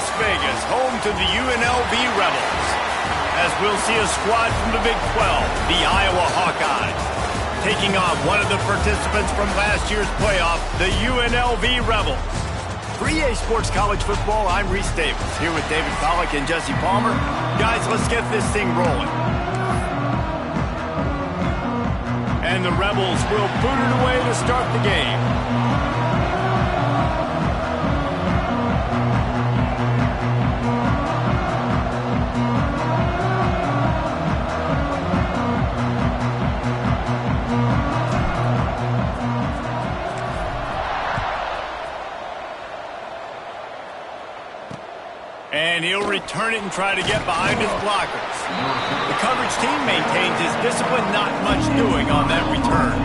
Las Vegas, home to the UNLV Rebels. As we'll see a squad from the Big 12, the Iowa Hawkeyes, taking on one of the participants from last year's playoff, the UNLV Rebels. For EA Sports College Football, I'm Reese Davis, here with David Pollack and Jesse Palmer. Guys, let's get this thing rolling. And the Rebels will boot it away to start the game. And he'll return it and try to get behind his blockers. The coverage team maintains his discipline, not much doing on that return.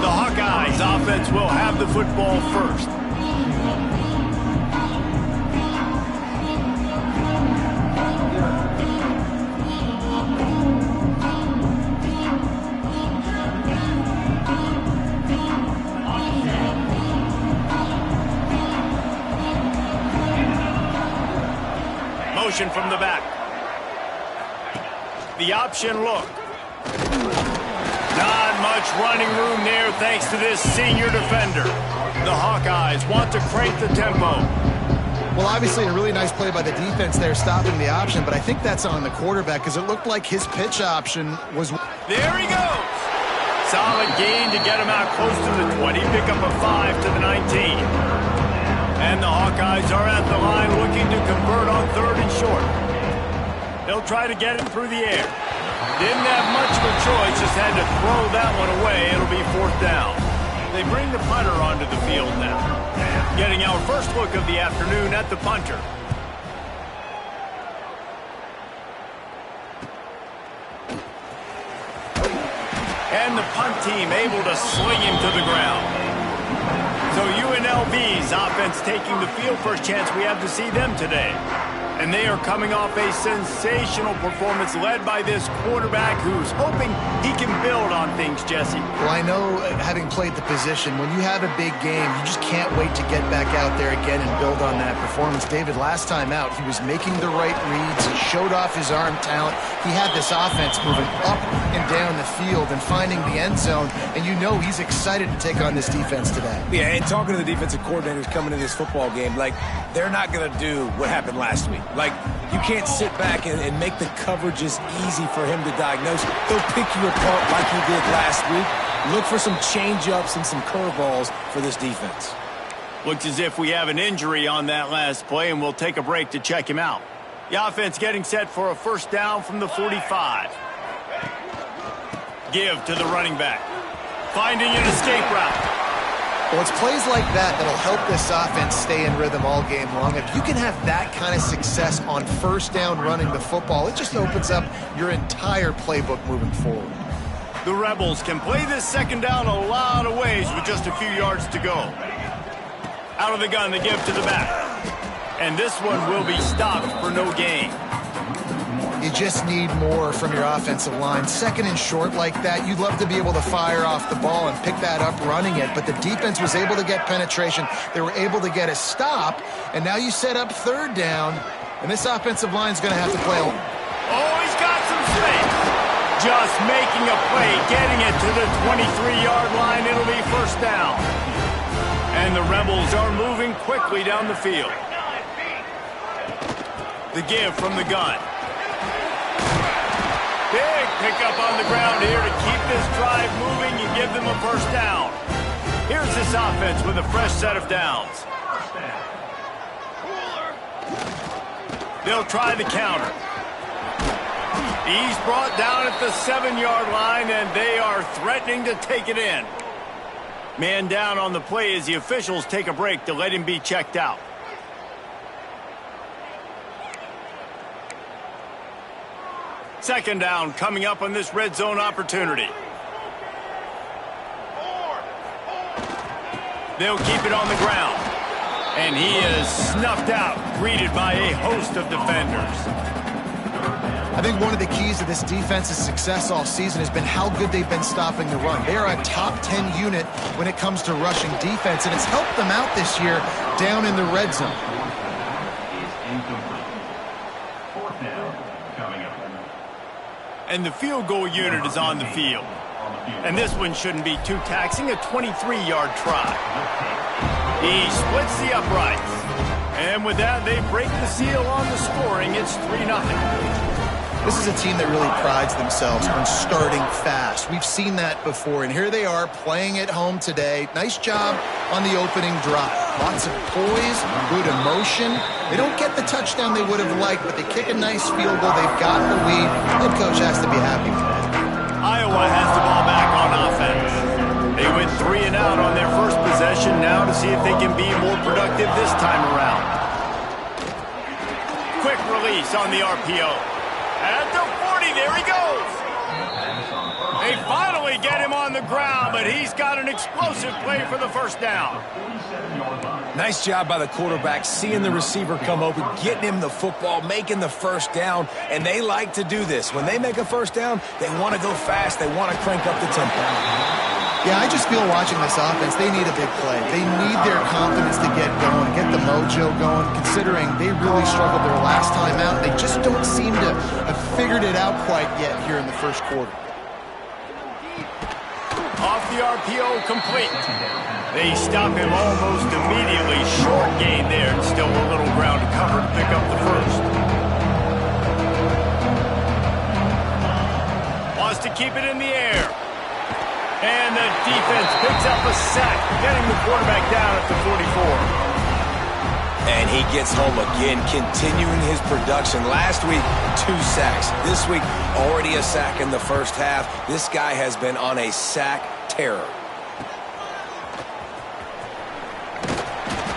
The Hawkeyes offense will have the football first. Motion from the back. The option look. Not much running room there thanks to this senior defender. The Hawkeyes want to crank the tempo. Well, obviously a really nice play by the defense there, stopping the option, but I think that's on the quarterback because it looked like his pitch option was... There he goes. Solid gain to get him out close to the 20. Pick up a 5 to the 19. And the Hawkeyes are at the line looking to convert on 3rd and short. They'll try to get it through the air. Didn't have much of a choice, just had to throw that one away. It'll be 4th down. They bring the punter onto the field now. Getting our first look of the afternoon at the punter. And the punt team able to sling him to the ground. So UNLV's offense taking the field. First chance we have to see them today. And they are coming off a sensational performance led by this quarterback who's hoping he can build on things, Jesse. Well, I know, having played the position, when you have a big game, you just can't wait to get back out there again and build on that performance. David, last time out, he was making the right reads. He showed off his arm talent. He had this offense moving up and down the field and finding the end zone. And you know he's excited to take on this defense today. Yeah, and talking to the defensive coordinators coming into this football game, like, they're not going to do what happened last week. Like, you can't sit back and make the coverages easy for him to diagnose. They'll pick you apart like he did last week. Look for some change-ups and some curveballs for this defense. Looks as if we have an injury on that last play, and we'll take a break to check him out. The offense getting set for a 1st down from the 45. Give to the running back. Finding an escape route. Well, it's plays like that that'll help this offense stay in rhythm all game long. If you can have that kind of success on 1st down running the football, it just opens up your entire playbook moving forward. The Rebels can play this 2nd down a lot of ways with just a few yards to go. Out of the gun, the give to the back. And this one will be stopped for no gain. You just need more from your offensive line. 2nd and short like that, you'd love to be able to fire off the ball and pick that up running it, but the defense was able to get penetration. They were able to get a stop, and now you set up 3rd down, and this offensive line's going to have to play. Oh, he's got some space. Just making a play, getting it to the 23-yard line. It'll be 1st down. And the Rebels are moving quickly down the field. The give from the gun. Big pickup on the ground here to keep this drive moving and give them a 1st down. Here's this offense with a fresh set of downs. They'll try the counter. He's brought down at the 7-yard line, and they are threatening to take it in. Man down on the play as the officials take a break to let him be checked out. Second down coming up on this red zone opportunity. They'll keep it on the ground. And he is snuffed out, greeted by a host of defenders. I think one of the keys to this defense's success all season has been how good they've been stopping the run. They are a top 10 unit when it comes to rushing defense, and it's helped them out this year down in the red zone. And the field goal unit is on the field. And this one shouldn't be too taxing, a 23-yard try. He splits the uprights. And with that, they break the seal on the scoring. It's 3-0. This is a team that really prides themselves on starting fast. We've seen that before, and here they are playing at home today. Nice job on the opening drive. Lots of poise, good emotion. They don't get the touchdown they would have liked, but they kick a nice field goal. They've got the lead. Head coach has to be happy with that. Iowa has the ball back on offense. They went 3 and out on their first possession now to see if they can be more productive this time around. Quick release on the RPO. At the 40, there he goes. They finally get him on the ground, but he's got an explosive play for the first down. Nice job by the quarterback, seeing the receiver come open, getting him the football, making the first down, and they like to do this. When they make a first down, they want to go fast. They want to crank up the tempo. Yeah, I just feel watching this offense, they need a big play. They need their confidence to get going, get the mojo going, considering they really struggled their last time out. They just don't seem to have figured it out quite yet here in the first quarter. Off the RPO, complete. They stop him almost immediately. Short gain there, and still a little ground to cover to pick up the first. Wants to keep it in the air. And the defense picks up a sack, getting the quarterback down at the 44. And he gets home again, continuing his production. Last week, 2 sacks. This week, already a sack in the first half. This guy has been on a sack terror.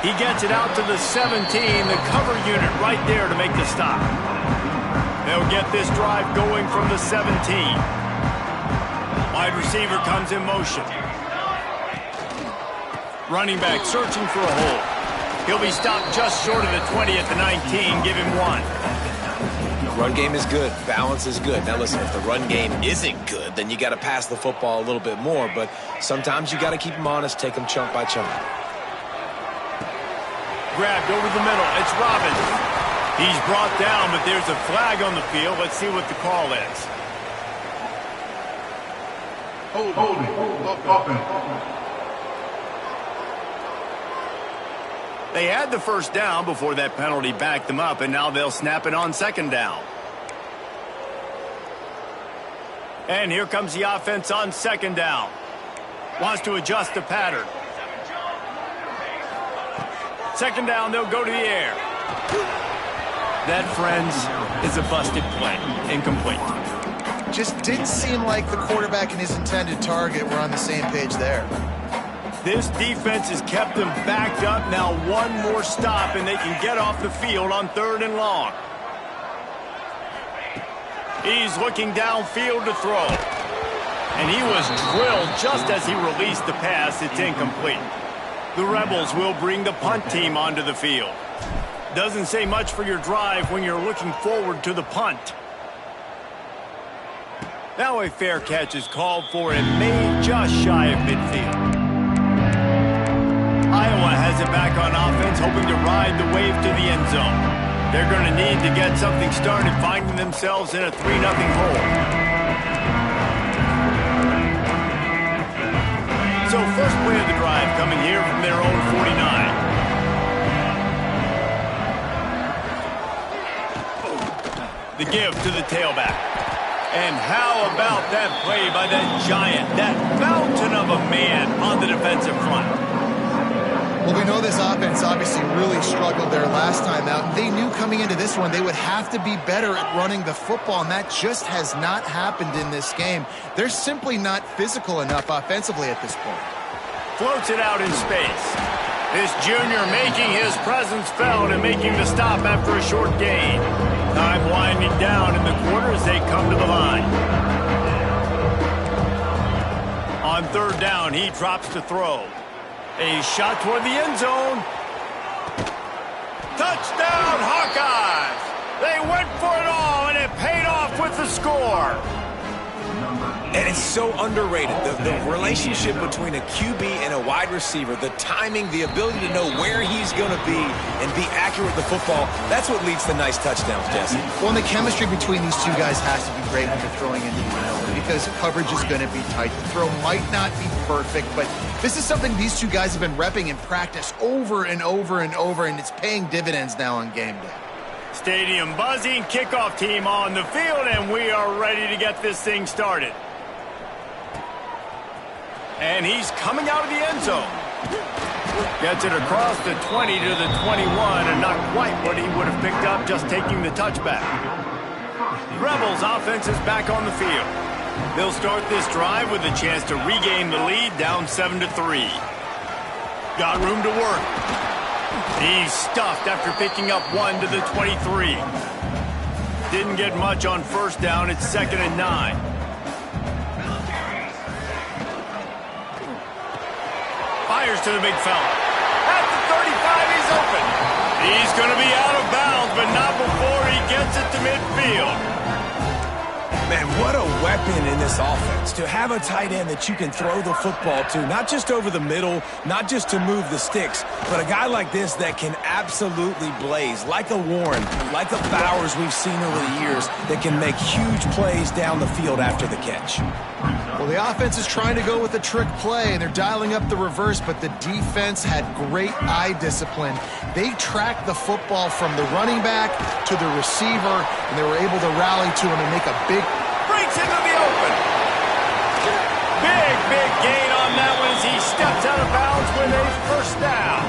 He gets it out to the 17, the cover unit right there to make the stop. They'll get this drive going from the 17. Wide receiver comes in motion. Running back searching for a hole. He'll be stopped just short of the 20 at the 19. Give him 1. The run game is good. Balance is good. Now listen, if the run game isn't good, then you got to pass the football a little bit more. But sometimes you got to keep them honest, take them chunk by chunk. Grabbed over the middle. It's Robbins. He's brought down, but there's a flag on the field. Let's see what the call is. Holding. Offense. They had the first down before that penalty backed them up, and now they'll snap it on second down. And here comes the offense on second down. Wants to adjust the pattern. Second down, they'll go to the air. That, friends, is a busted play. Incomplete. Just didn't seem like the quarterback and his intended target were on the same page there. This defense has kept them backed up. Now one more stop, and they can get off the field on 3rd and long. He's looking downfield to throw. And he was drilled just as he released the pass. It's incomplete. The Rebels will bring the punt team onto the field. Doesn't say much for your drive when you're looking forward to the punt. Now a fair catch is called for and made just shy of midfield. Iowa has it back on offense, hoping to ride the wave to the end zone. They're going to need to get something started, finding themselves in a 3-0 hole. So first play of the drive coming here from their own 49. The give to the tailback. And how about that play by that giant, that mountain of a man on the defensive front? Well, we know this offense obviously really struggled their last time out. They knew coming into this one they would have to be better at running the football, and that just has not happened in this game. They're simply not physical enough offensively at this point. Floats it out in space. This junior making his presence felt and making the stop after a short gain. Time winding down in the quarter as they come to the line. On 3rd down, he drops to throw. A shot toward the end zone. Touchdown, Hawkeyes! They went for it all, and it paid off with the score. And it's so underrated. The relationship between a QB and a wide receiver, the timing, the ability to know where he's going to be and be accurate with the football, that's what leads to nice touchdowns, Jesse. Well, and the chemistry between these two guys has to be great when you're throwing into the unknown because coverage is going to be tight. The throw might not be perfect, but this is something these two guys have been repping in practice over and over and over, and it's paying dividends now on game day. Stadium buzzing, kickoff team on the field, and we are ready to get this thing started. And he's coming out of the end zone. Gets it across the 20 to the 21, and not quite what he would have picked up just taking the touchback. Rebels offense is back on the field. They'll start this drive with a chance to regain the lead, down 7-3. Got room to work. He's stuffed after picking up 1 to the 23. Didn't get much on first down. It's 2nd and 9. Fires to the big fella. At the 35, he's open. He's going to be out of bounds, but not before he gets it to midfield. Man, what a weapon in this offense. To have a tight end that you can throw the football to, not just over the middle, not just to move the sticks, but a guy like this that can absolutely blaze, like a Warren, like the Bowers we've seen over the years, that can make huge plays down the field after the catch. Well, the offense is trying to go with a trick play, and they're dialing up the reverse, but the defense had great eye discipline. They tracked the football from the running back to the receiver, and they were able to rally to him and make a big... Breaks into the open. Big gain on that one as he steps out of bounds with a first down.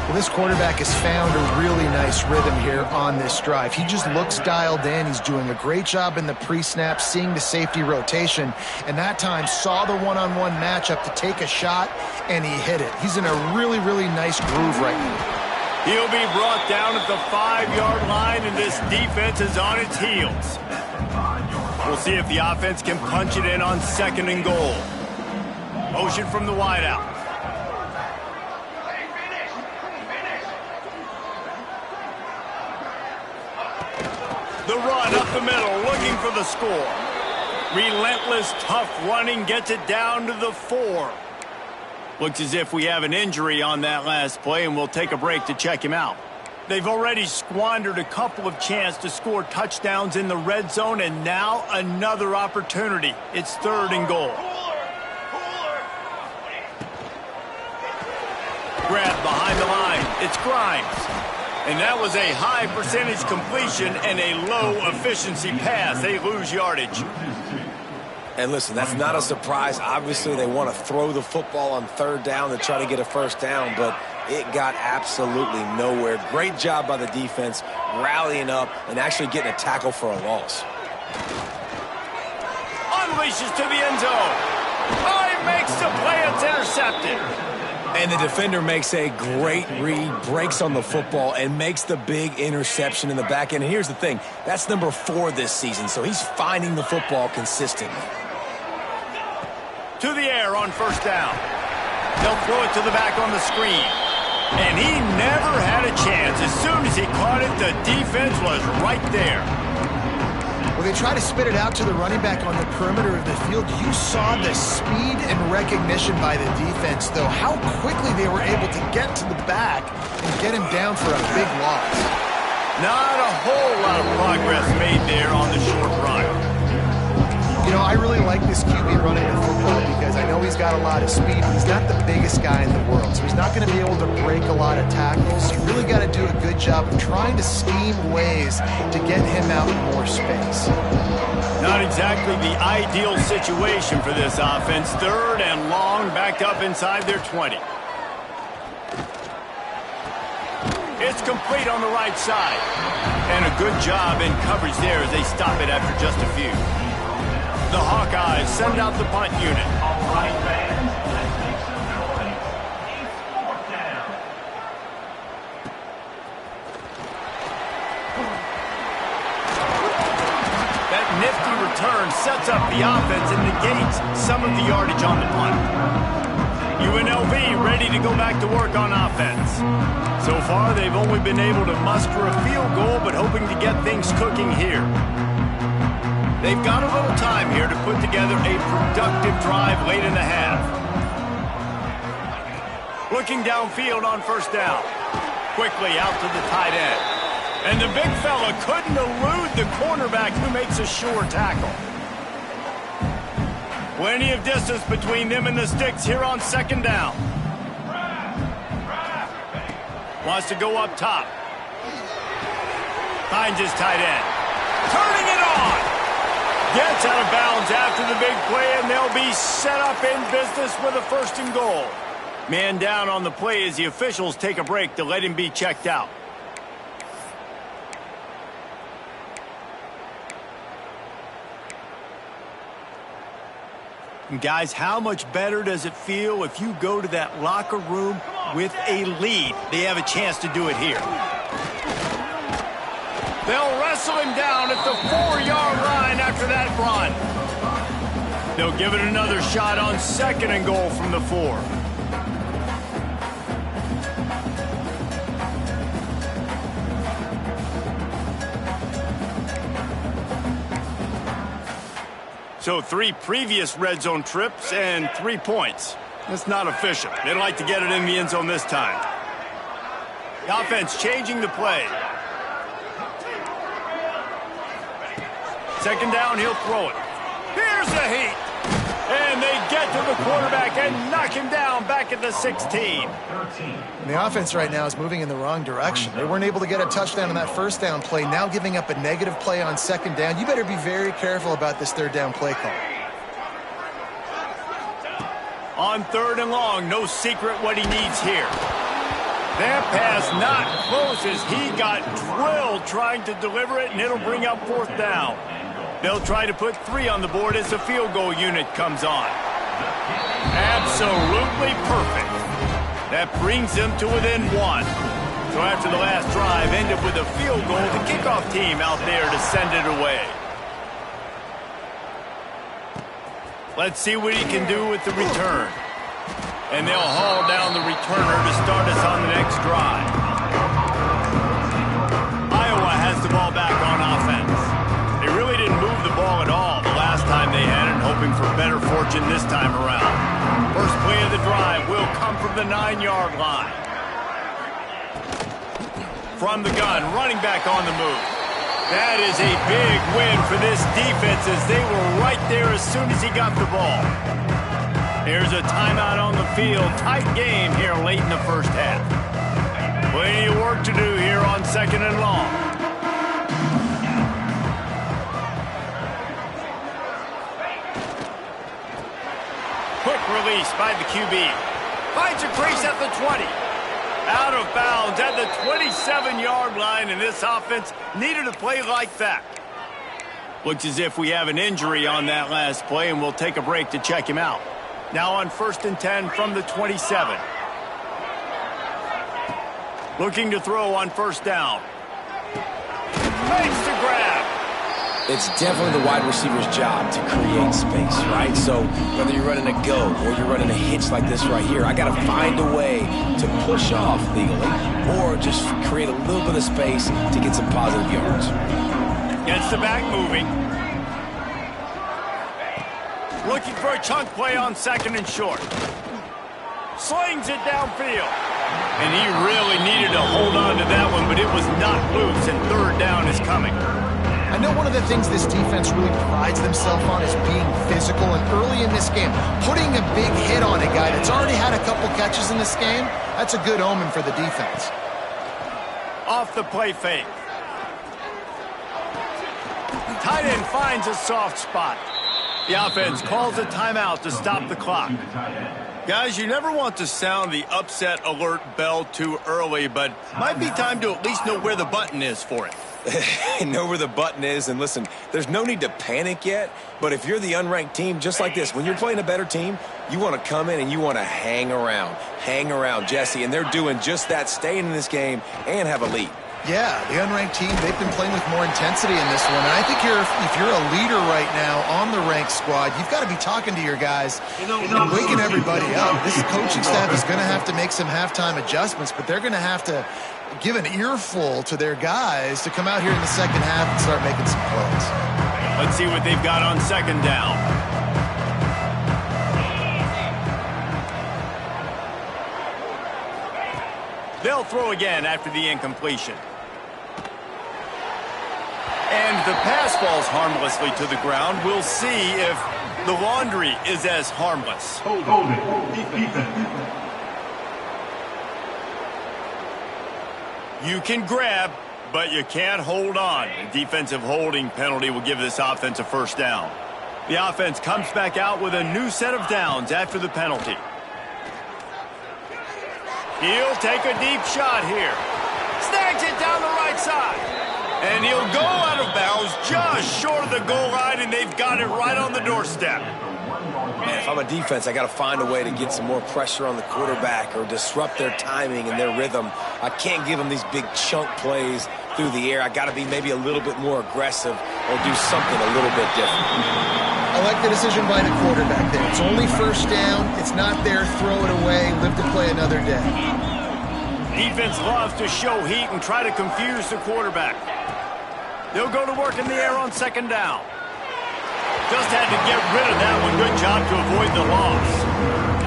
Well, this quarterback has found a really nice rhythm here on this drive. He just looks dialed in. He's doing a great job in the pre-snap, seeing the safety rotation, and that time saw the one-on-one matchup to take a shot, and he hit it. He's in a really nice groove right now. He'll be brought down at the 5-yard line, and this defense is on its heels. We'll see if the offense can punch it in on 2nd and goal. Motion from the wideout. The run up the middle, looking for the score. Relentless, tough running, gets it down to the 4. Looks as if we have an injury on that last play, and we'll take a break to check him out. They've already squandered a couple of chances to score touchdowns in the red zone, and now another opportunity. It's 3rd and goal. Grab behind the line. It's Grimes. And that was a high percentage completion and a low efficiency pass. They lose yardage. And listen, that's not a surprise. Obviously, they want to throw the football on 3rd down to try to get a first down, but it got absolutely nowhere. Great job by the defense, rallying up and actually getting a tackle for a loss. Unleashes to the end zone. Oh, he makes the play. It's intercepted. And the defender makes a great read, breaks on the football, and makes the big interception in the back end. And here's the thing, that's number 4 this season, so he's finding the football consistently. To the air on first down. They'll throw it to the back on the screen. And he never had a chance. As soon as he caught it, the defense was right there. Well, they try to spit it out to the running back on the perimeter of the field. You saw the speed and recognition by the defense, though, how quickly they were able to get to the back and get him down for a big loss. Not a whole lot of progress made there on the short run. You know, I really like this QB running the football because I know he's got a lot of speed, but he's not the biggest guy in the world, so he's not going to be able to break a lot of tackles. You really got to do a good job of trying to scheme ways to get him out in more space. Not exactly the ideal situation for this offense. 3rd and long, backed up inside their 20. It's complete on the right side. And a good job in coverage there as they stop it after just a few. The Hawkeyes send out the punt unit. That nifty return sets up the offense and negates some of the yardage on the punt. UNLV ready to go back to work on offense. So far, they've only been able to muster a field goal, but hoping to get things cooking here. They've got a little time here to put together a productive drive late in the half. Looking downfield on first down. Quickly out to the tight end. And the big fella couldn't elude the cornerback who makes a sure tackle. Plenty of distance between them and the sticks here on second down. Wants to go up top. Finds his tight end. Turning it on. Gets out of bounds after the big play, and they'll be set up in business with a 1st and goal. Man down on the play as the officials take a break to let him be checked out. And guys, how much better does it feel if you go to that locker room with a lead? They have a chance to do it here. They'll wrestle him down at the 4-yard line after that run. They'll give it another shot on 2nd and goal from the 4. So 3 previous red zone trips and 3 points. That's not efficient. They'd like to get it in the end zone this time. The offense changing the play. 2nd down, he'll throw it. Here's the heat. And they get to the quarterback and knock him down back at the 16. And the offense right now is moving in the wrong direction. They weren't able to get a touchdown on that 1st down play. Now giving up a negative play on 2nd down. You better be very careful about this 3rd down play call. On 3rd and long, no secret what he needs here. That pass not close as he got drilled trying to deliver it, and it'll bring up 4th down. They'll try to put 3 on the board as the field goal unit comes on. Absolutely perfect. That brings them to within 1. So after the last drive ended with a field goal, the kickoff team out there to send it away. Let's see what he can do with the return. And they'll haul down the returner to start us on the next drive. Iowa has the ball back on offense. They really didn't move the ball at all the last time they had it, hoping for better fortune this time around. First play of the drive will come from the 9-yard line. From the gun, running back on the move. That is a big win for this defense as they were right there as soon as he got the ball. Here's a timeout on the field. Tight game here late in the 1st half. Plenty of work to do here on 2nd and long. Quick release by the QB. Finds a crease at the 20. Out of bounds at the 27-yard line, and this offense needed a play like that. Looks as if we have an injury on that last play, and we'll take a break to check him out. Now on 1st and 10 from the 27. Looking to throw on 1st down. Makes the grab. It's definitely the wide receiver's job to create space, right? So whether you're running a go or you're running a hitch like this right here, I got to find a way to push off legally or just create a little bit of space to get some positive yards. Gets the back moving. Looking for a chunk play on 2nd and short. Slings it downfield. And he really needed to hold on to that one, but it was not loose, and 3rd down is coming. I know one of the things this defense really prides themselves on is being physical, and early in this game, putting a big hit on a guy that's already had a couple catches in this game, that's a good omen for the defense. Off the play fake. Tight end finds a soft spot. The offense calls a timeout to stop the clock. Guys, you never want to sound the upset alert bell too early, but might be time to at least know where the button is for it. Know where the button is, and listen, there's no need to panic yet, but if you're the unranked team, just like this, when you're playing a better team, you want to come in and you want to hang around, Jesse, and they're doing just that, staying in this game and have a lead. Yeah, the unranked team, they've been playing with more intensity in this one. And I think if you're a leader right now on the ranked squad, you've got to be talking to your guys and waking everybody up. This coaching staff is going to have to make some halftime adjustments, but they're going to have to give an earful to their guys to come out here in the second half and start making some plays. Let's see what they've got on second down. They'll throw again after the incompletion. And the pass falls harmlessly to the ground. We'll see if the laundry is as harmless. Hold it. Defense. You can grab, but you can't hold on. A defensive holding penalty will give this offense a first down. The offense comes back out with a new set of downs after the penalty. He'll take a deep shot here. Snags it down the right side. And he'll go out of bounds just short of the goal line, and they've got it right on the doorstep. Man, if I'm a defense, I got to find a way to get some more pressure on the quarterback or disrupt their timing and their rhythm. I can't give them these big chunk plays through the air. I got to be maybe a little bit more aggressive or do something a little bit different. I like the decision by the quarterback there. It's only first down. It's not there. Throw it away. Live to play another day. Defense loves to show heat and try to confuse the quarterback. They'll go to work in the air on second down. Just had to get rid of that one. Good job to avoid the loss.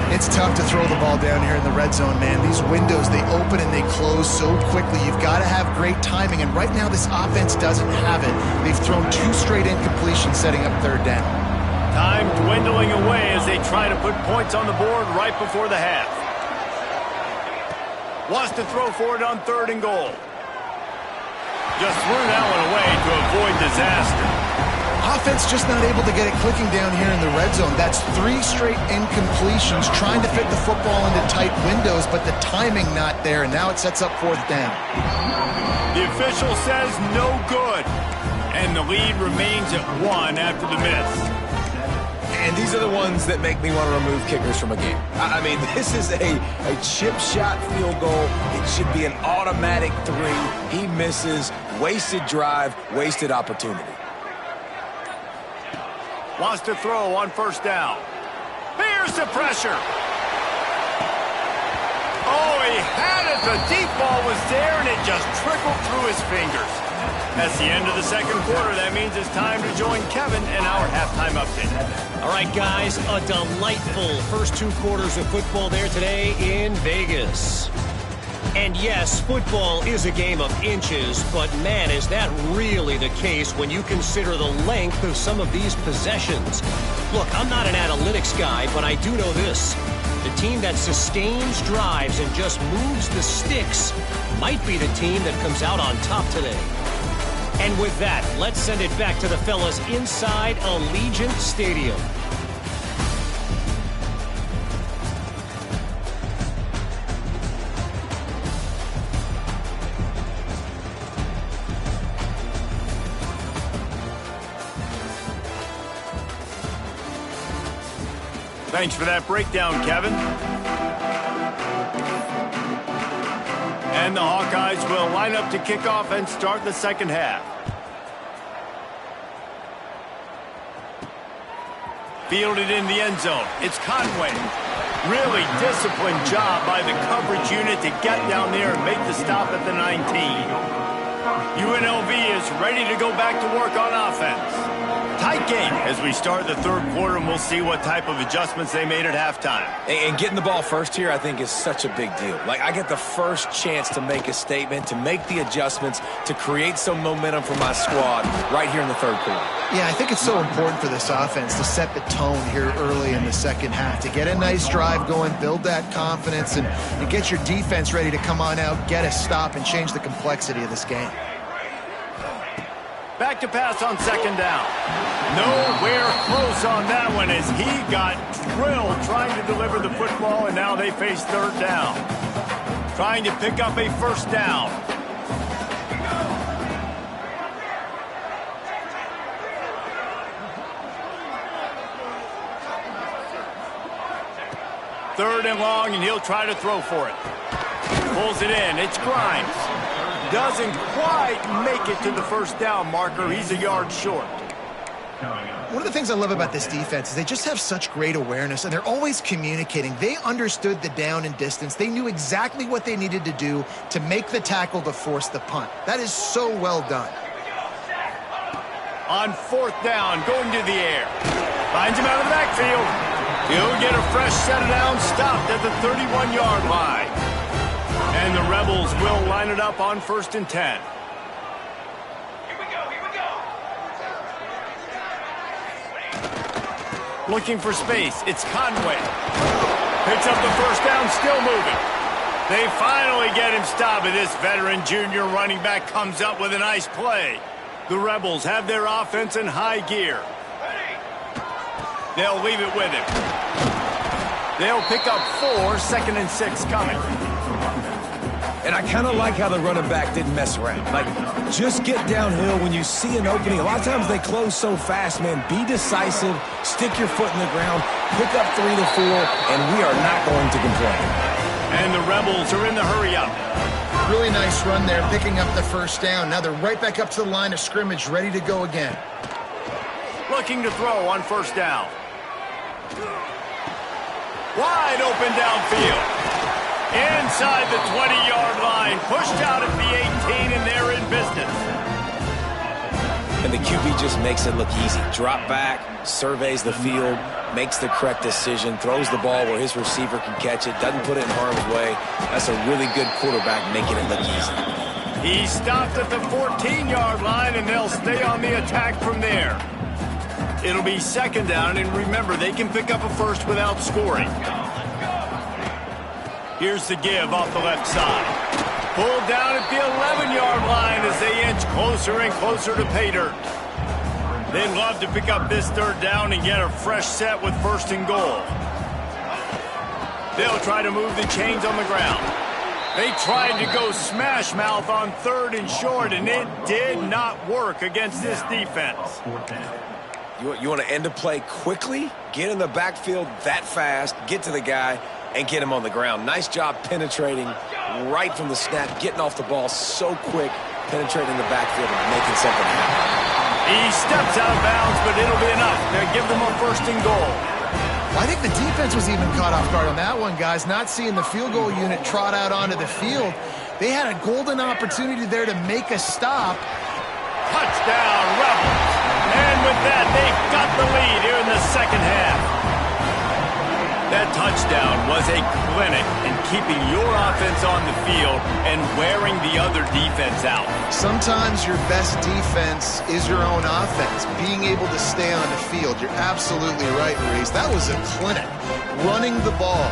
It's tough to throw the ball down here in the red zone, man. These windows, they open and they close so quickly. You've got to have great timing, and right now this offense doesn't have it. They've thrown 2 straight incompletions setting up third down. Time dwindling away as they try to put points on the board right before the half. Wants to throw for it on third and goal. Just threw that one away to avoid disaster. Offense just not able to get it clicking down here in the red zone. That's 3 straight incompletions, trying to fit the football into tight windows, but the timing not there, and now it sets up fourth down. The official says no good, and the lead remains at 1 after the miss. And these are the ones that make me want to remove kickers from a game. I mean, this is a chip shot field goal. It should be an automatic 3. He misses. Wasted drive, wasted opportunity. Wants to throw on first down. Here's the pressure. Oh, he had it. The deep ball was there, and it just trickled through his fingers. That's the end of the second quarter. That means it's time to join Kevin in our halftime update. All right, guys, a delightful first 2 quarters of football there today in Vegas. And yes, football is a game of inches, but man, is that really the case when you consider the length of some of these possessions. Look, I'm not an analytics guy, but I do know this. The team that sustains drives and just moves the sticks might be the team that comes out on top today. And with that, let's send it back to the fellas inside Allegiant Stadium. Thanks for that breakdown, Kevin. And the Hawkeyes will line up to kick off and start the second half. Fielded in the end zone. It's Conway. Really disciplined job by the coverage unit to get down there and make the stop at the 19. UNLV is ready to go back to work on offense. Tight game as we start the third quarter, and we'll see what type of adjustments they made at halftime. And getting the ball first here, I think, is such a big deal. Like, I get the first chance to make a statement, to make the adjustments, to create some momentum for my squad right here in the third quarter. Yeah, I think it's so important for this offense to set the tone here early in the second half, to get a nice drive going, build that confidence, and get your defense ready to come on out, get a stop, and change the complexity of this game. Back to pass on second down. Nowhere close on that one as he got drilled trying to deliver the football, and now they face third down. Trying to pick up a first down. Third and long, and he'll try to throw for it. Pulls it in. It's Grimes. Doesn't quite make it to the first down marker. He's a yard short. One of the things I love about this defense is they just have such great awareness, and they're always communicating. They understood the down and distance. They knew exactly what they needed to do to make the tackle to force the punt. That is so well done. On 4th down, going to the air. Finds him out of the backfield. He'll get a fresh set of downs stopped at the 31-yard line. And the Rebels will line it up on 1st and 10. Looking for space. It's Conway. Picks up the 1st down, still moving. They finally get him stopped, and this veteran junior running back comes up with a nice play. The Rebels have their offense in high gear. They'll leave it with him. They'll pick up 4, 2nd and 6 coming. And I kind of like how the running back didn't mess around. Like, just get downhill when you see an opening. A lot of times they close so fast, man. Be decisive, stick your foot in the ground, pick up 3 to 4, and we are not going to complain. And the Rebels are in the hurry-up. Really nice run there, picking up the 1st down. Now they're right back up to the line of scrimmage, ready to go again. Looking to throw on 1st down. Wide open downfield. Inside the 20-yard line. Pushed out at the 18, and they're in business. And the QB just makes it look easy. Drop back, surveys the field, makes the correct decision, throws the ball where his receiver can catch it, doesn't put it in harm's way. That's a really good quarterback making it look easy. He stopped at the 14-yard line, and they'll stay on the attack from there. It'll be 2nd down, and remember, they can pick up a first without scoring. Here's the give off the left side. Pulled down at the 11-yard line as they inch closer and closer to pay dirt. They'd love to pick up this 3rd down and get a fresh set with 1st and goal. They'll try to move the chains on the ground. They tried to go smash mouth on 3rd and short, and it did not work against this defense. You want to end a play quickly, get in the backfield that fast, get to the guy, and get him on the ground. Nice job penetrating right from the snap, getting off the ball so quick, penetrating the backfield and making something happen. He steps out of bounds, but it'll be enough to give them a 1st and goal. I think the defense was even caught off guard on that one, guys. Not seeing the field goal unit trot out onto the field. They had a golden opportunity there to make a stop. Touchdown, Rebels. And with that, they've got the lead here in the 2nd half. That touchdown was a clinic in keeping your offense on the field and wearing the other defense out. Sometimes your best defense is your own offense, being able to stay on the field. You're absolutely right, Reese. That was a clinic. Running the ball,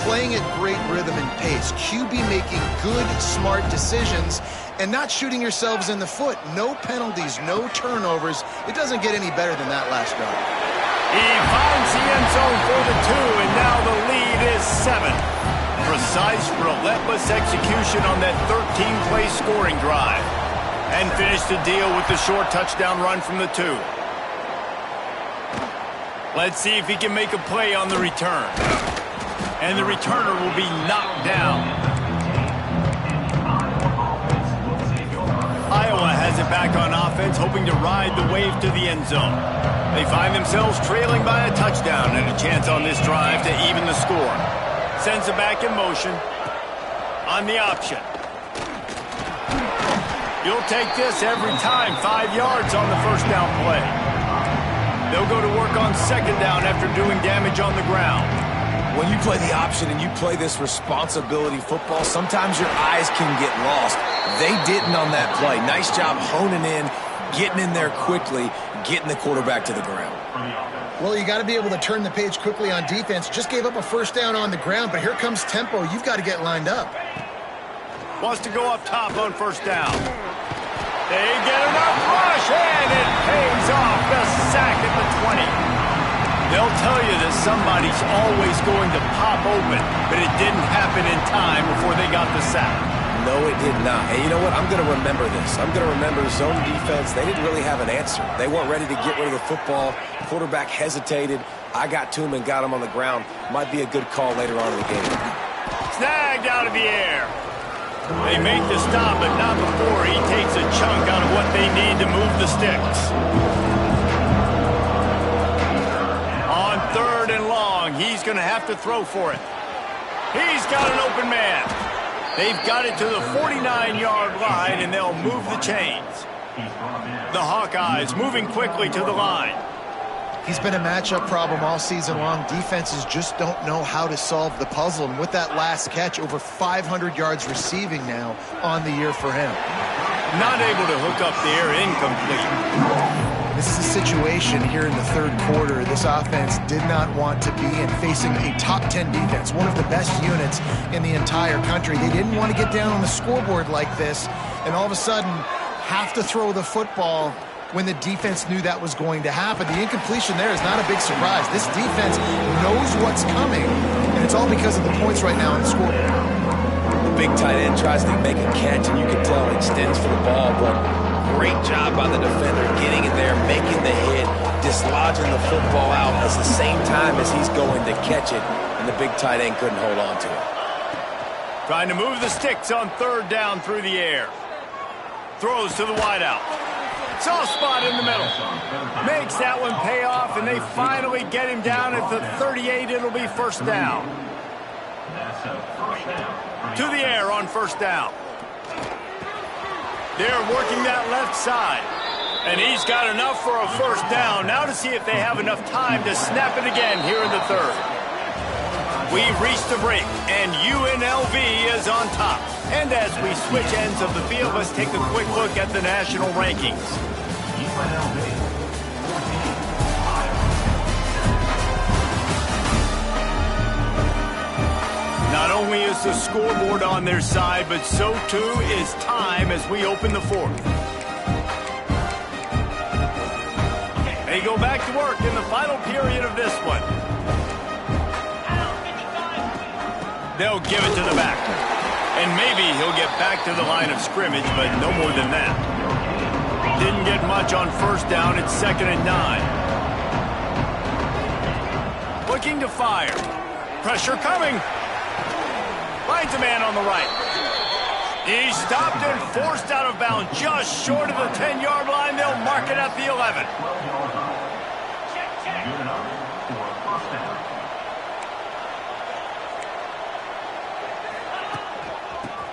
playing at great rhythm and pace, QB making good, smart decisions, and not shooting yourselves in the foot. No penalties, no turnovers. It doesn't get any better than that last drive. He finds the end zone for the 2, and now the lead is 7. Precise, relentless execution on that 13-play scoring drive. And finish the deal with the short touchdown run from the 2. Let's see if he can make a play on the return. And the returner will be knocked down. Iowa has it back on offense, hoping to ride the wave to the end zone. They find themselves trailing by a touchdown and a chance on this drive to even the score. Sends it back in motion on the option. You'll take this every time. 5 yards on the 1st down play. They'll go to work on 2nd down after doing damage on the ground. When you play the option and you play this responsibility football, sometimes your eyes can get lost. They didn't on that play. Nice job honing in, getting in there quickly, getting the quarterback to the ground. Well, you got to be able to turn the page quickly on defense. Just gave up a 1st down on the ground, but here comes tempo. You've got to get lined up. Wants to go up top on 1st down. They get enough rush, and it pays off. The sack at the 20. They'll tell you that somebody's always going to pop open, but it didn't happen in time before they got the sack. No, it did not. And you know what? I'm going to remember this. I'm going to remember zone defense. They didn't really have an answer. They weren't ready to get rid of the football. Quarterback hesitated. I got to him and got him on the ground. Might be a good call later on in the game. Snagged out of the air. They make the stop, but not before he takes a chunk out of what they need to move the sticks. On 3rd and long, he's going to have to throw for it. He's got an open man. They've got it to the 49-yard line, and they'll move the chains. The Hawkeyes moving quickly to the line. He's been a matchup problem all season long. Defenses just don't know how to solve the puzzle. And with that last catch, over 500 yards receiving now on the year for him. Not able to hook up there, incomplete. This is a situation here in the third quarter this offense did not want to be in, facing a top 10 defense, one of the best units in the entire country. They didn't want to get down on the scoreboard like this and all of a sudden have to throw the football when the defense knew that was going to happen. The incompletion there is not a big surprise. This defense knows what's coming, and it's all because of the points right now on the scoreboard. The big tight end tries to make a catch, and you can tell it extends for the ball, but great job by the defender getting in there, making the hit, dislodging the football out at the same time as he's going to catch it, and the big tight end couldn't hold on to it. Trying to move the sticks on third down through the air. Throws to the wideout. Soft spot in the middle. Makes that one pay off, and they finally get him down at the 38. It'll be first down. To the air on first down. They're working that left side. And he's got enough for a first down. Now to see if they have enough time to snap it again here in the third. We've reached the break, and UNLV is on top. And as we switch ends of the field, let's take a quick look at the national rankings. Not only is the scoreboard on their side, but so too is time as we open the fourth. They go back to work in the final period of this one. They'll give it to the back. And maybe he'll get back to the line of scrimmage, but no more than that. Didn't get much on first down. It's 2nd and 9. Looking to fire. Pressure coming. Finds a man on the right. He's stopped and forced out of bounds just short of the 10-yard line. They'll mark it at the 11.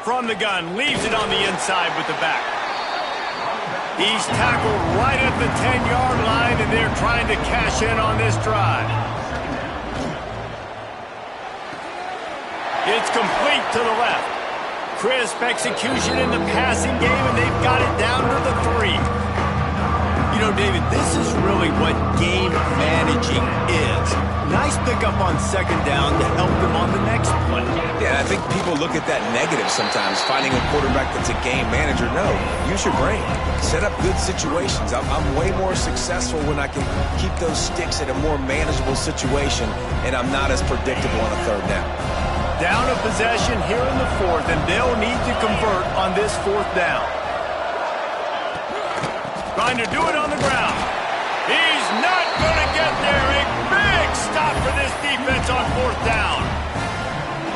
From the gun, leaves it on the inside with the back. He's tackled right at the 10-yard line, and they're trying to cash in on this drive. It's complete to the left. Crisp execution in the passing game, and they've got it down to the 3. You know, David, this is really what game managing is. Nice pickup on second down to help them on the next play. Yeah, I think people look at that negative sometimes, finding a quarterback that's a game manager. No, use your brain. Set up good situations. I'm way more successful when I can keep those sticks in a more manageable situation, and I'm not as predictable on a third down. Down a possession here in the fourth, and they'll need to convert on this fourth down. Trying to do it on the ground. He's not going to get there. A big stop for this defense on fourth down.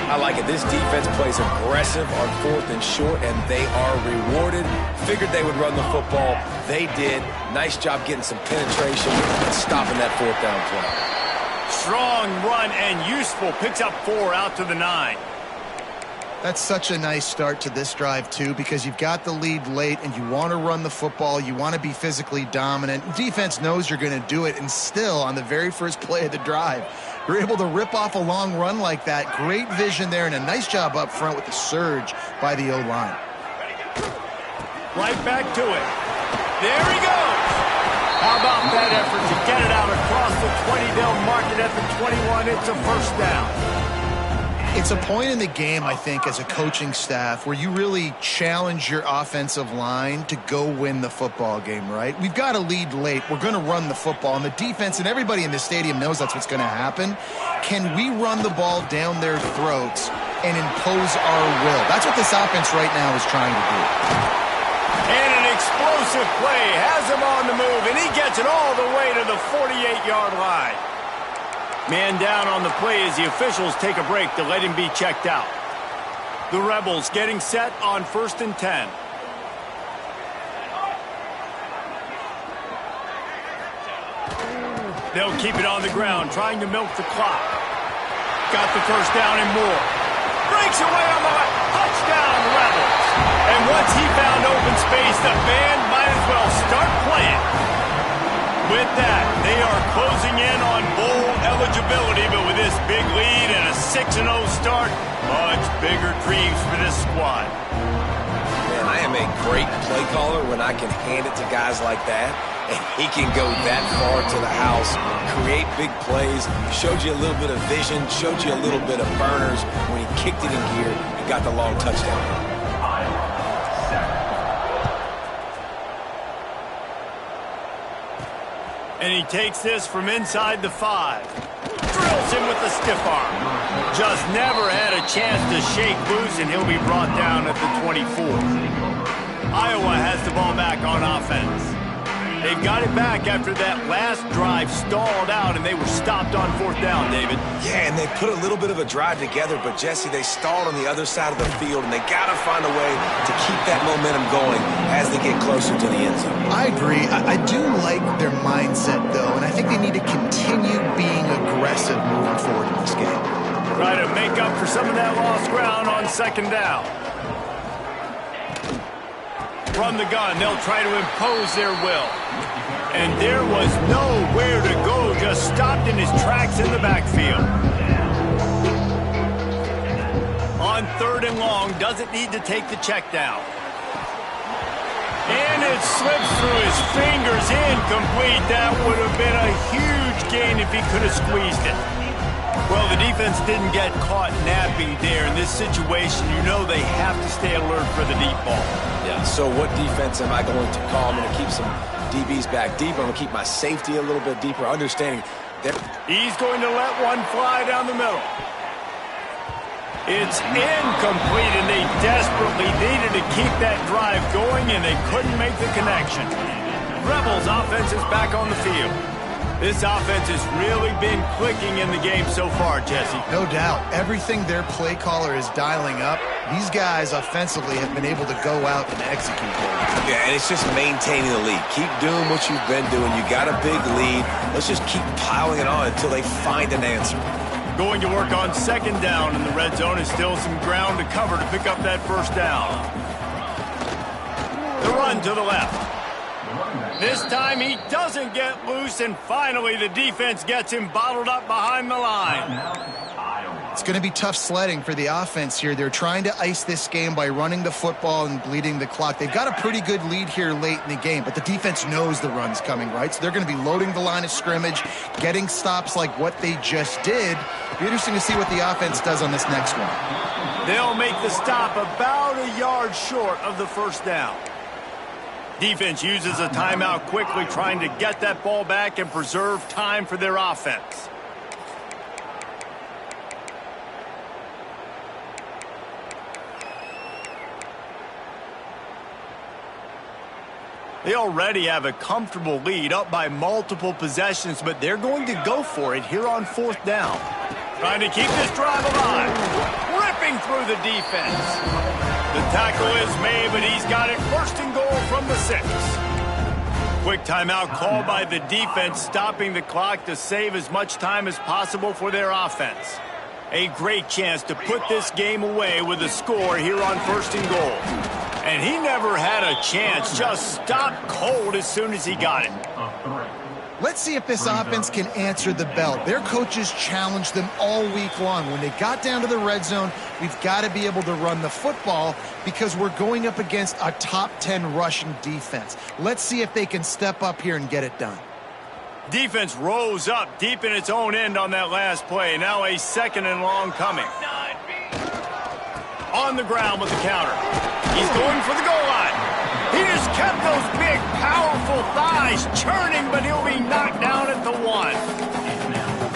I like it. This defense plays aggressive on 4th and short, and they are rewarded. Figured they would run the football. They did. Nice job getting some penetration and stopping that 4th down play. Strong run and useful. Picks up 4 out to the 9. That's such a nice start to this drive, too, because you've got the lead late and you want to run the football. You want to be physically dominant. Defense knows you're going to do it, and still, on the very first play of the drive, you're able to rip off a long run like that. Great vision there, and a nice job up front with the surge by the O-line. Right back to it. There he goes. How about that effort to get it out across the 20? They'll mark it at the 21. It's a first down. It's a point in the game, I think, as a coaching staff where you really challenge your offensive line to go win the football game, right? We've got a lead late. We're going to run the football, and the defense and everybody in the stadium knows that's what's going to happen. Can we run the ball down their throats and impose our will? That's what this offense right now is trying to do. And an explosive play has him on the move, and he gets it all the way to the 48-yard line. Man down on the play as the officials take a break to let him be checked out. The Rebels getting set on 1st and 10. They'll keep it on the ground, trying to milk the clock. Got the first down and more. Breaks away on the left. Touchdown, Rebels. And once he found open space. The band might as well start playing. With that, they are closing in on bowl eligibility, but with this big lead and a 6-0 start, much bigger dreams for this squad. Man, I am a great play caller when I can hand it to guys like that, and he can go that far to the house, create big plays, showed you a little bit of vision, showed you a little bit of burners when he kicked it in gear and got the long touchdown. And he takes this from inside the 5. Drills him with the stiff arm. Just never had a chance to shake loose, and he'll be brought down at the 24. Iowa has the ball back on offense. They've got it back after that last drive stalled out, and they were stopped on 4th down, David. Yeah, and they put a little bit of a drive together, but, Jesse, they stalled on the other side of the field, and they got to find a way to keep that momentum going as they get closer to the end zone. I agree. I do like their mindset, though, and I think they need to continue being aggressive moving forward in this game. Try to make up for some of that lost ground on 2nd down. From the gun, they'll try to impose their will. And there was nowhere to go, just stopped in his tracks in the backfield. On 3rd and long, doesn't need to take the check down. And it slips through his fingers, incomplete. That would have been a huge gain if he could have squeezed it. Well, the defense didn't get caught napping there. In this situation, you know they have to stay alert for the deep ball. Yeah, so what defense am I going to call? I'm going to keep some DBs back deeper. I'm going to keep my safety a little bit deeper, understanding that he's going to let one fly down the middle. It's incomplete, and they desperately needed to keep that drive going, and they couldn't make the connection. Rebels offense is back on the field. This offense has really been clicking in the game so far, Jesse. No doubt. Everything their play caller is dialing up, these guys offensively have been able to go out and execute there. Yeah, and it's just maintaining the lead. Keep doing what you've been doing. You got a big lead. Let's just keep piling it on until they find an answer. Going to work on 2nd down, and the red zone is still some ground to cover to pick up that 1st down. The run to the left. This time he doesn't get loose, and finally the defense gets him bottled up behind the line. It's going to be tough sledding for the offense here. They're trying to ice this game by running the football and bleeding the clock. They've got a pretty good lead here late in the game, but the defense knows the run's coming, right? So they're going to be loading the line of scrimmage, getting stops like what they just did. It'll be interesting to see what the offense does on this next one. They'll make the stop about a yard short of the 1st down. Defense uses a timeout quickly, trying to get that ball back and preserve time for their offense. They already have a comfortable lead, up by multiple possessions, but they're going to go for it here on 4th down. Trying to keep this drive alive. Ripping through the defense. The tackle is made, but he's got it 1st and goal from the 6. Quick timeout called by the defense, stopping the clock to save as much time as possible for their offense. A great chance to put this game away with a score here on 1st and goal. And he never had a chance, just stopped cold as soon as he got it. Let's see if this offense can answer the bell. Their coaches challenged them all week long. When they got down to the red zone, we've got to be able to run the football because we're going up against a top 10 rushing defense. Let's see if they can step up here and get it done. Defense rose up deep in its own end on that last play. Now a 2nd and long coming. On the ground with the counter. He's going for the goal line. He just kept those big, powerful thighs churning, but he'll be knocked down at the 1.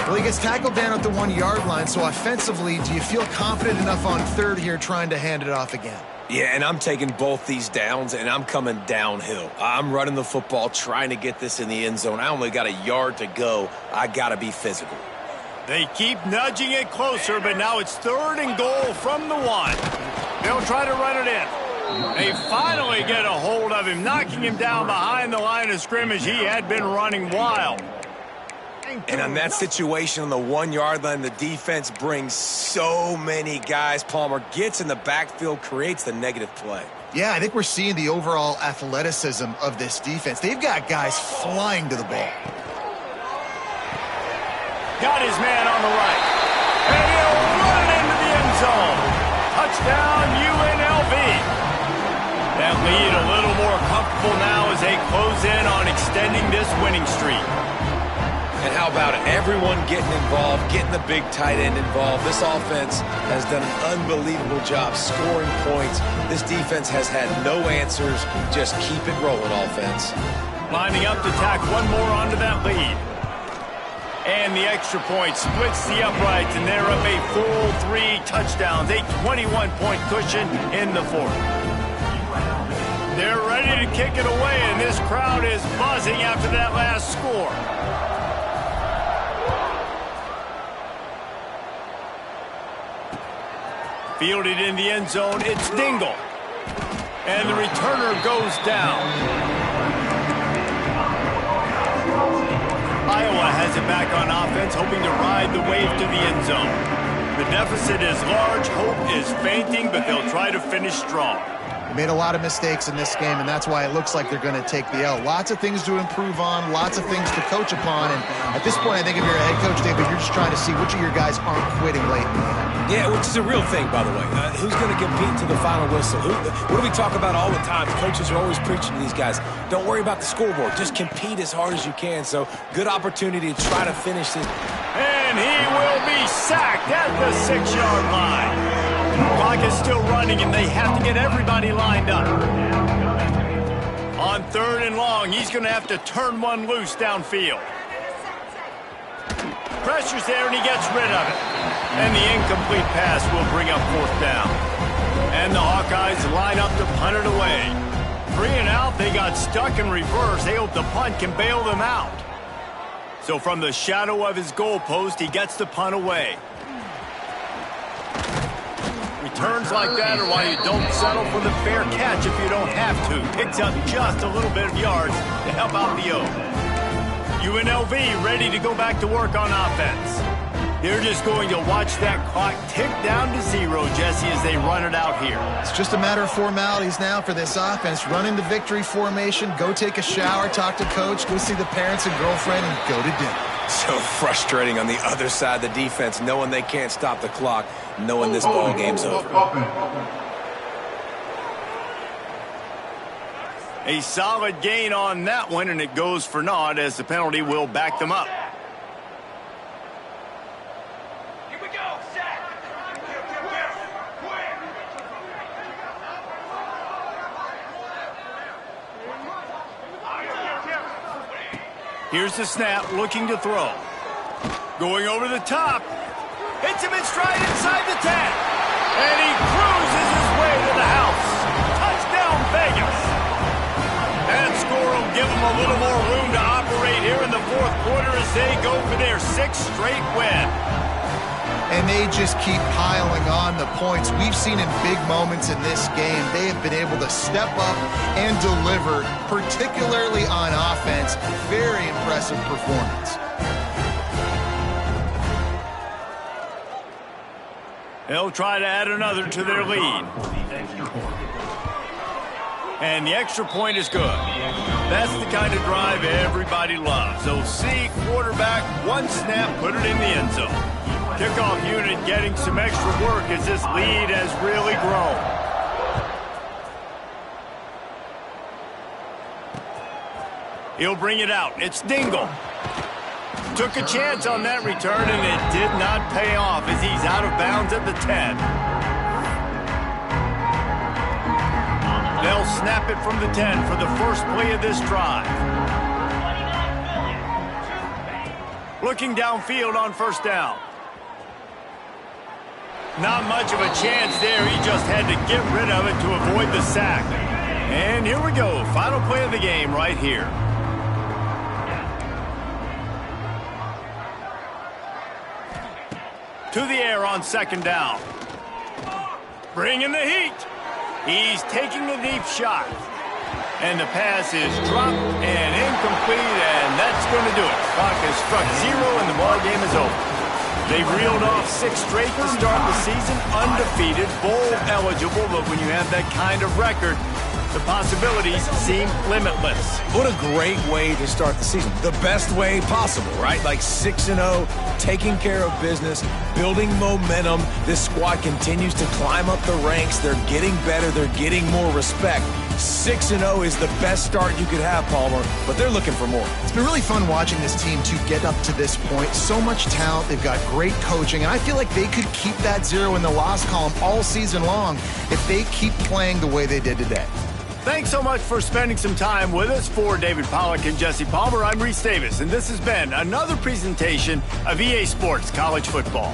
Well, he gets tackled down at the 1-yard line, so offensively, do you feel confident enough on 3rd here trying to hand it off again? Yeah, and I'm taking both these downs, and I'm coming downhill. I'm running the football, trying to get this in the end zone. I only got a yard to go. I got to be physical. They keep nudging it closer, but now it's 3rd and goal from the 1. They'll try to run it in. They finally get a hold of him, knocking him down behind the line of scrimmage. He had been running wild. And on that situation on the 1-yard line, the defense brings so many guys. Palmer gets in the backfield, creates the negative play. Yeah, I think we're seeing the overall athleticism of this defense. They've got guys flying to the ball. Got his man on the right. And he'll run it into the end zone. Touchdown, UNLV. That lead a little more comfortable now as they close in on extending this winning streak. And how about it? Everyone getting involved, getting the big tight end involved. This offense has done an unbelievable job scoring points. This defense has had no answers. Just keep it rolling, offense. Lining up to tack one more onto that lead. And the extra point splits the uprights, and they're up a full 3 touchdowns, a 21-point cushion in the fourth. They're ready to kick it away, and this crowd is buzzing after that last score. Fielded in the end zone, it's Dingle. And the returner goes down. Iowa has it back on offense, hoping to ride the wave to the end zone. The deficit is large, hope is fainting, but they'll try to finish strong. They made a lot of mistakes in this game, and that's why it looks like they're going to take the L. Lots of things to improve on, lots of things to coach upon, and at this point, I think if you're a head coach, David, you're just trying to see which of your guys aren't quitting late. Yeah, which is a real thing, by the way. Who's going to compete to the final whistle? What do we talk about all the time? Coaches are always preaching to these guys. Don't worry about the scoreboard. Just compete as hard as you can. So, good opportunity to try to finish this. And he will be sacked at the 6-yard line. The clock is still running, and they have to get everybody lined up. On 3rd and long, he's going to have to turn one loose downfield. Pressure's there, and he gets rid of it. And the incomplete pass will bring up 4th down. And the Hawkeyes line up to punt it away. 3 and out, they got stuck in reverse. They hope the punt can bail them out. So from the shadow of his goalpost, he gets the punt away. Returns like that are why you don't settle for the fair catch if you don't have to. Picks up just a little bit of yards to help out the O. UNLV ready to go back to work on offense. They're just going to watch that clock tick down to 0, Jesse, as they run it out here. It's just a matter of formalities now for this offense. Run into victory formation, go take a shower, talk to coach, go see the parents and girlfriend, and go to dinner. So frustrating on the other side of the defense, knowing they can't stop the clock, knowing this ball game's over. A solid gain on that one, and it goes for naught as the penalty will back them up. Here we go, sack. Here's the snap, looking to throw. Going over the top. Hits him in stride inside the 10. And he cruises his way to the house. Touchdown, Vegas. That score will give them a little more room to operate here in the 4th quarter as they go for their 6th straight win. And they just keep piling on the points. We've seen in big moments in this game, they have been able to step up and deliver, particularly on offense. Very impressive performance. They'll try to add another to their lead. And the extra point is good. That's the kind of drive everybody loves. So see quarterback, one snap, put it in the end zone. Kickoff unit getting some extra work as this lead has really grown. He'll bring it out. It's Dingle. Took a chance on that return, and it did not pay off as he's out of bounds at the 10. They'll snap it from the 10 for the first play of this drive. Looking downfield on 1st down. Not much of a chance there. He just had to get rid of it to avoid the sack. And here we go. Final play of the game right here. To the air on 2nd down. Bringing the heat. He's taking a deep shot. And the pass is dropped and incomplete, and that's going to do it. Clock has struck 0 and the ball game is over. They've reeled off 6 straight to start the season, undefeated, bowl eligible, but when you have that kind of record, the possibilities seem limitless. What a great way to start the season. The best way possible, right? Like 6-0, taking care of business, building momentum. This squad continues to climb up the ranks. They're getting better. They're getting more respect. 6-0 is the best start you could have, Palmer, but they're looking for more. It's been really fun watching this team to get up to this point. So much talent. They've got great coaching, and I feel like they could keep that 0 in the loss column all season long if they keep playing the way they did today. Thanks so much for spending some time with us. For David Pollack and Jesse Palmer, I'm Reese Davis, and this has been another presentation of EA Sports College Football.